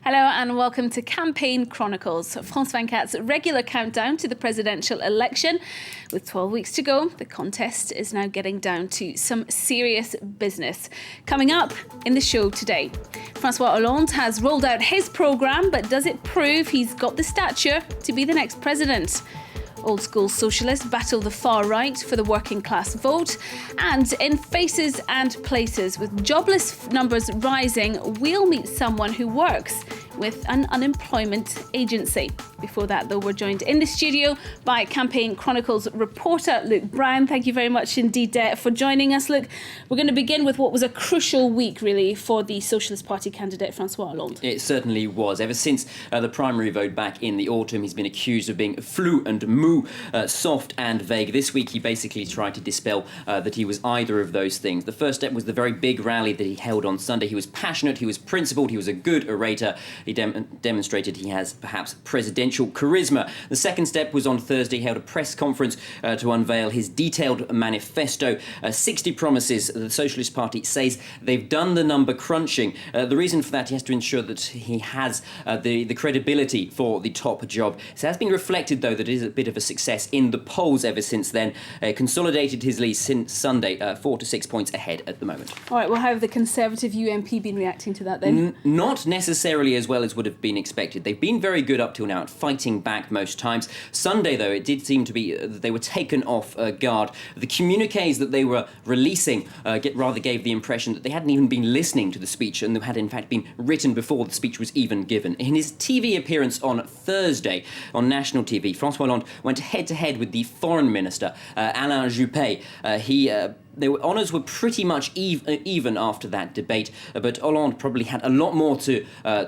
Hello and welcome to Campaign Chronicles, France 24's regular countdown to the presidential election. With 12 weeks to go, the contest is now getting down to some serious business. Coming up in the show today, François Hollande has rolled out his programme, but does it prove he's got the stature to be the next president? Old school socialists battle the far right for the working class vote. And in Faces and Places, with jobless numbers rising, we'll meet someone who works with an unemployment agency. Before that, though, we're joined in the studio by Campaign Chronicles reporter Luke Brown. Thank you very much indeed for joining us. Luke, we're going to begin with what was a crucial week, really, for the Socialist Party candidate François Hollande. It certainly was. Ever since the primary vote back in the autumn, he's been accused of being flou and mou, soft and vague. This week, he basically tried to dispel that he was either of those things. The first step was the very big rally that he held on Sunday. He was passionate, he was principled, he was a good orator. He demonstrated he has perhaps presidential charisma. The second step was on Thursday. He held a press conference to unveil his detailed manifesto. 60 promises. The Socialist Party says they've done the number crunching. The reason for that, he has to ensure that he has the credibility for the top job. So it has been reflected, though, that it is a bit of a success in the polls ever since then. Consolidated his lead since Sunday, 4 to 6 points ahead at the moment. All right, well, how have the Conservative UMP been reacting to that then? Not necessarily as well as would have been expected. They've been very good up till now at fighting back most times. Sunday, though, it did seem to be that they were taken off guard. The communiques that they were releasing rather gave the impression that they hadn't even been listening to the speech and had in fact been written before the speech was even given. In his TV appearance on Thursday on national TV, François Hollande went head-to-head with the foreign minister, Alain Juppé. Their honours were pretty much even after that debate, but Hollande probably had a lot more to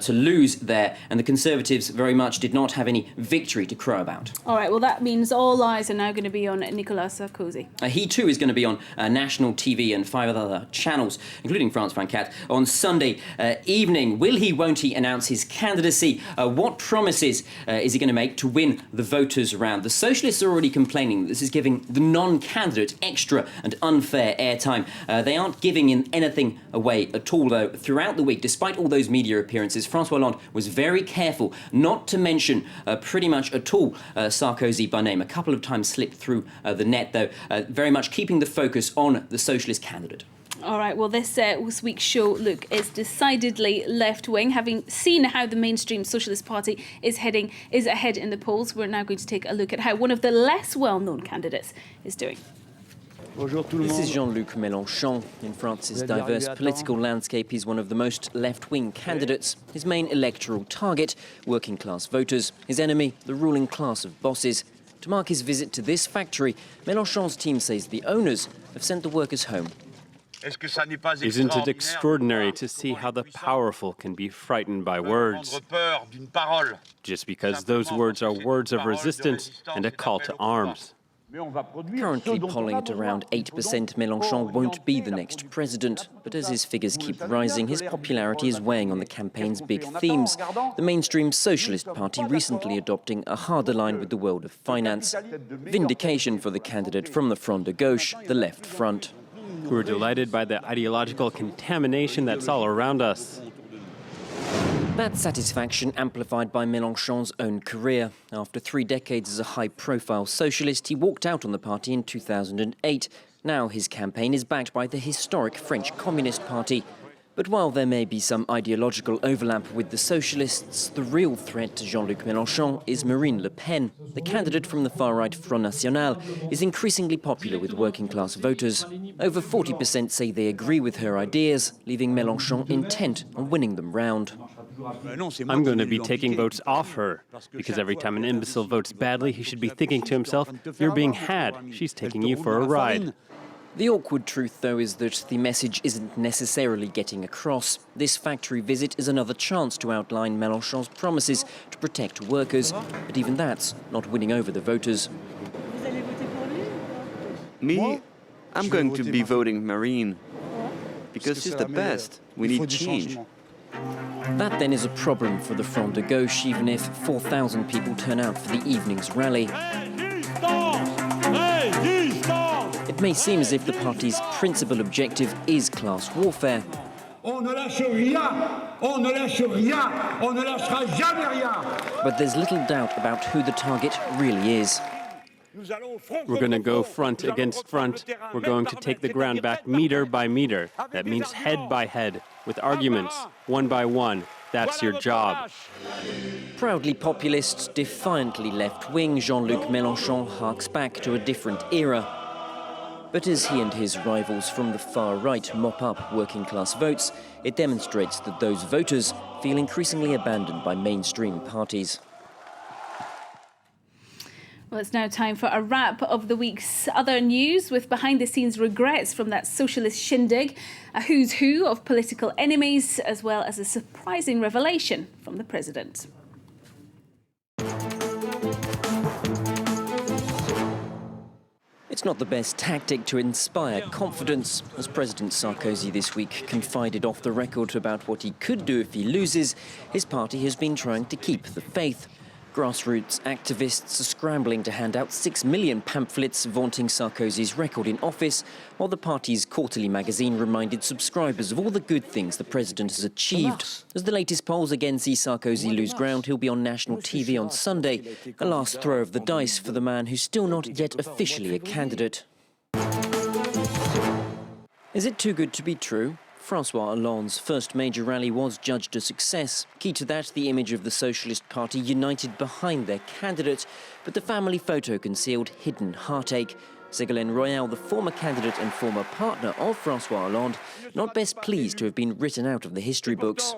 lose there, and the Conservatives very much did not have any victory to crow about. All right, well, that means all eyes are now going to be on Nicolas Sarkozy. He too is going to be on national TV and 5 other channels, including France 24, on Sunday evening. Will he, won't he announce his candidacy? What promises is he going to make to win the voters round? The Socialists are already complaining that this is giving the non-candidate extra and unfair airtime. They aren't giving in anything away at all, though. Throughout the week, despite all those media appearances, François Hollande was very careful not to mention pretty much at all Sarkozy by name. A couple of times slipped through the net, though, very much keeping the focus on the socialist candidate. All right, well, this week's show, Luke, is decidedly left-wing. Having seen how the mainstream Socialist Party is ahead in the polls, we're now going to take a look at how one of the less well-known candidates is doing. This is Jean-Luc Mélenchon. In France's diverse political landscape, he's one of the most left-wing candidates. His main electoral target, working-class voters. His enemy, the ruling class of bosses. To mark his visit to this factory, Mélenchon's team says the owners have sent the workers home. Isn't it extraordinary to see how the powerful can be frightened by words? Just because those words are words of resistance and a call to arms. Currently polling at around 8%, Mélenchon won't be the next president. But as his figures keep rising, his popularity is weighing on the campaign's big themes. The mainstream Socialist Party recently adopting a harder line with the world of finance. Vindication for the candidate from the Front de Gauche, the Left Front. We're delighted by the ideological contamination that's all around us. That satisfaction amplified by Mélenchon's own career. After 3 decades as a high-profile socialist, he walked out on the party in 2008. Now his campaign is backed by the historic French Communist Party. But while there may be some ideological overlap with the socialists, the real threat to Jean-Luc Mélenchon is Marine Le Pen. The candidate from the far-right Front National is increasingly popular with working-class voters. Over 40% say they agree with her ideas, leaving Mélenchon intent on winning them round. I'm going to be taking votes off her, because every time an imbecile votes badly, he should be thinking to himself, "You're being had. She's taking you for a ride." The awkward truth, though, is that the message isn't necessarily getting across. This factory visit is another chance to outline Mélenchon's promises to protect workers, but even that's not winning over the voters. Me? I'm going to be voting Marine, because she's the best. We need change. That then is a problem for the Front de Gauche, even if 4,000 people turn out for the evening's rally. It may seem as if the party's principal objective is class warfare. On ne lâche rien, on ne lâche rien, on ne lâchera jamais rien. But there's little doubt about who the target really is. We're going to go front against front. We're going to take the ground back meter by meter. That means head by head, with arguments, one by one. That's your job. Proudly populist, defiantly left-wing, Jean-Luc Mélenchon harks back to a different era. But as he and his rivals from the far right mop up working-class votes, it demonstrates that those voters feel increasingly abandoned by mainstream parties. Well, it's now time for a wrap of the week's other news with behind-the-scenes regrets from that socialist shindig, a who's who of political enemies, as well as a surprising revelation from the president. It's not the best tactic to inspire confidence, as President Sarkozy this week confided off the record about what he could do if he loses. His party has been trying to keep the faith. Grassroots activists are scrambling to hand out 6 million pamphlets vaunting Sarkozy's record in office, while the party's quarterly magazine reminded subscribers of all the good things the president has achieved. As the latest polls again see Sarkozy lose ground, he'll be on national TV on Sunday, a last throw of the dice for the man who's still not yet officially a candidate. Is it too good to be true? François Hollande's first major rally was judged a success. Key to that, the image of the Socialist Party united behind their candidate, but the family photo concealed hidden heartache. Ségolène Royal, the former candidate and former partner of François Hollande, not best pleased to have been written out of the history books.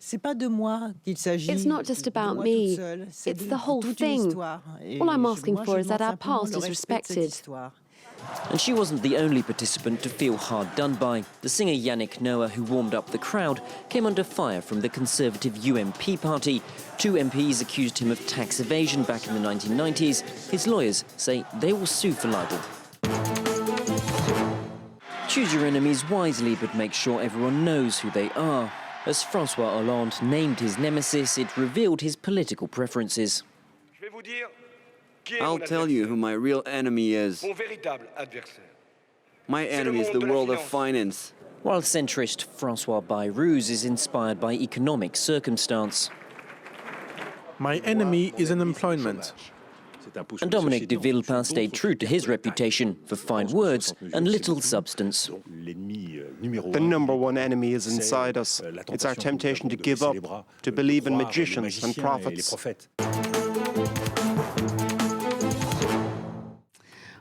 It's not just about me, it's the whole thing. All I'm asking for is that our past is respected. And she wasn't the only participant to feel hard done by. The singer Yannick Noah, who warmed up the crowd, came under fire from the Conservative UMP party. 2 MPs accused him of tax evasion back in the 1990s. His lawyers say they will sue for libel. Choose your enemies wisely, but make sure everyone knows who they are. As François Hollande named his nemesis, it revealed his political preferences. I'll tell you who my real enemy is. My enemy is the world of finance. While centrist François Bayrous is inspired by economic circumstance. My enemy is unemployment. And Dominique de Villepin stayed true to his reputation for fine words and little substance. The number one enemy is inside us. It's our temptation to give up, to believe in magicians and prophets.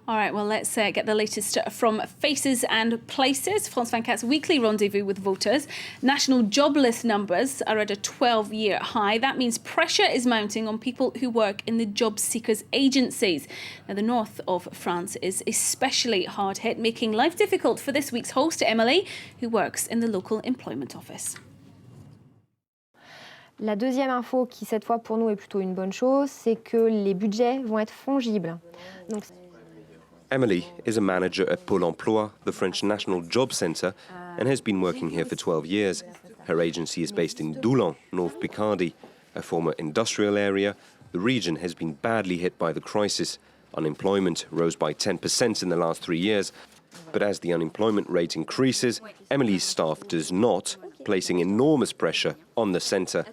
All right, well, let's get the latest from Faces and Places, France 24's weekly rendezvous with voters. National jobless numbers are at a 12-year high. That means pressure is mounting on people who work in the job seekers agencies. Now, the north of France is especially hard hit, making life difficult for this week's host, Emily, who works in the local employment office. La deuxième info qui, cette fois, pour nous est plutôt une bonne chose, c'est que les budgets vont être fongibles. Donc, Emily is a manager at Pôle emploi, the French National Job Centre, and has been working here for 12 years. Her agency is based in Doullens, North Picardy, a former industrial area. The region has been badly hit by the crisis. Unemployment rose by 10% in the last 3 years. But as the unemployment rate increases, Emily's staff does not, placing enormous pressure on the centre.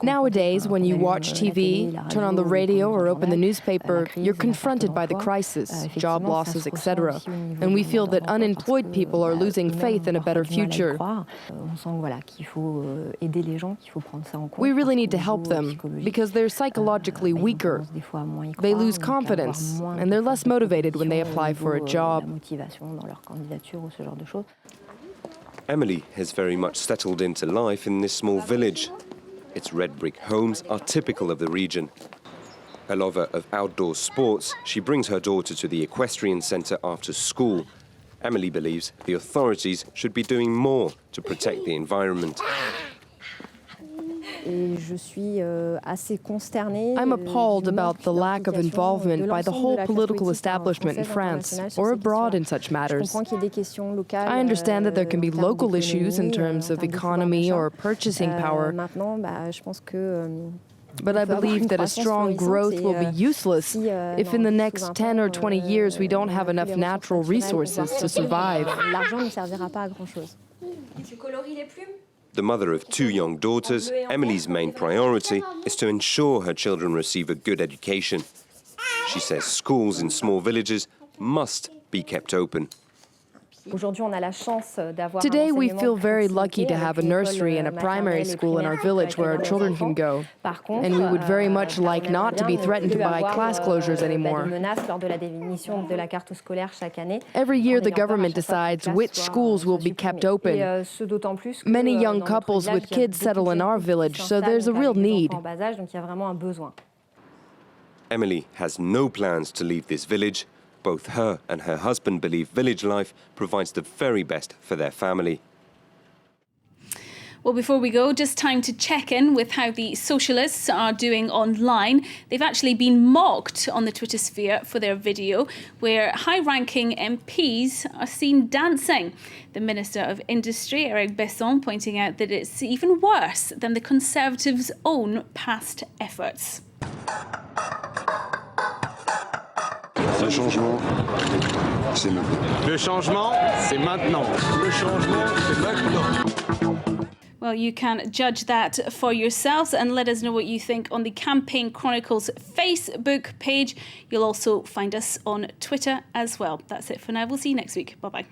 Nowadays, when you watch TV, turn on the radio or open the newspaper, you're confronted by the crisis, job losses, etc. And we feel that unemployed people are losing faith in a better future. We really need to help them because they're psychologically weaker. They lose confidence and they're less motivated when they apply for a job. Emily has very much settled into life in this small village. Its red brick homes are typical of the region. A lover of outdoor sports, she brings her daughter to the equestrian centre after school. Emily believes the authorities should be doing more to protect the environment. I'm appalled about the lack of involvement by the whole political establishment in France or abroad in such matters. I understand that there can be local issues in terms of economy or purchasing power. But I believe that a strong growth will be useless if in the next 10 or 20 years we don't have enough natural resources to survive. The mother of 2 young daughters, Emily's main priority is to ensure her children receive a good education. She says schools in small villages must be kept open. Today we feel very lucky to have a nursery and a primary school in our village where our children can go. And we would very much like not to be threatened by class closures anymore. Every year the government decides which schools will be kept open. Many young couples with kids settle in our village, so there's a real need. Emily has no plans to leave this village. Both her and her husband believe village life provides the very best for their family. Well, before we go, just time to check in with how the socialists are doing online. They've actually been mocked on the Twitter sphere for their video where high-ranking MPs are seen dancing. The Minister of Industry, Eric Besson, pointing out that it's even worse than the Conservatives' own past efforts. Le changement, c'est maintenant. Le changement, c'est maintenant. Le changement, c'est maintenant. Well, you can judge that for yourselves and let us know what you think on the Campaign Chronicles Facebook page. You'll also find us on Twitter as well. That's it for now. We'll see you next week. Bye-bye.